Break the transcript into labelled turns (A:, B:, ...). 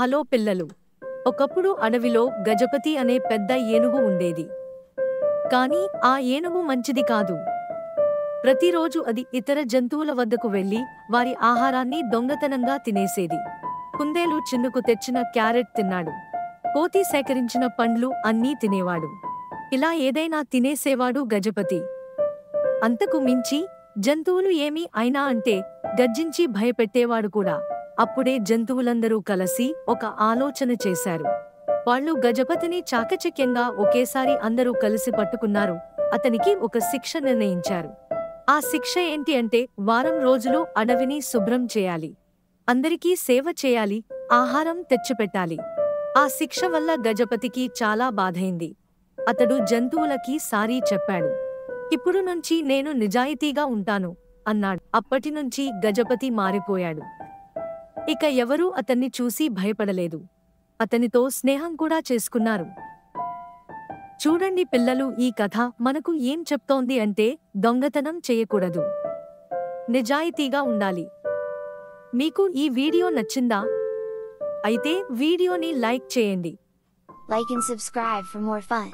A: Hello పిల్లలు. ఒకప్పుడు అడవిలో గజపతి అనే పెద్ద ఏనుగు ఉండేది. కాని ఆ ఏనుగు మంచిది కాదు. ప్రతిరోజు అది ఇతర జంతువుల వద్దకు వెళ్లి వారి ఆహారాన్ని దొంగతనంగా తినేసేది. కుందేలు చిన్నుకు తెచ్చిన క్యారెట్ తిన్నాడు. కోతి సేకరించిన పండ్లు అన్నీ తినేవాడు. ఇలా ఏదైనా తినేసేవాడు గజపతి. అంతకు మించి జంతువులు ఏమీ అయినా అంటే గర్జించి భయపెట్టేవాడు కూడా. అప్పుడే జంతువులందరూ కలిసి ఒక ఆలోచన చేశారు. వాళ్ళు గజపతిని చాకచక్యంగా ఒకేసారి అందరూ కలిసి పట్టుకున్నారు. అతనికి ఒక శిక్ష నిర్ణయించారు. ఆ శిక్ష ఏంటి అంటే వారం రోజులు అడవిని శుభ్రం చేయాలి. అందరికీ సేవ చేయాలి, ఆహారం తెచ్చిపెట్టాలి. ఆ శిక్ష వల్ల గజపతికి చాలా బాధైంది. అతడు జంతువులకి సారీ చెప్పాడు. ఇప్పుడు నుంచి నేను నిజాయితీగా ఉంటాను అన్నాడు. అప్పటినుంచి గజపతి మారిపోయాడు. ఇక ఎవరూ అతన్ని చూసి భయపడలేదు. అతనితో స్నేహం కూడా చేసుకున్నారు. చూడండి పిల్లలు, ఈ కథ మనకు ఏం చెప్తోంది అంటే దొంగతనం చేయకూడదు, నిజాయితీగా ఉండాలి. మీకు ఈ వీడియో నచ్చిందా? అయితే వీడియోని లైక్ చేయండి.
B: Like and subscribe for more fun.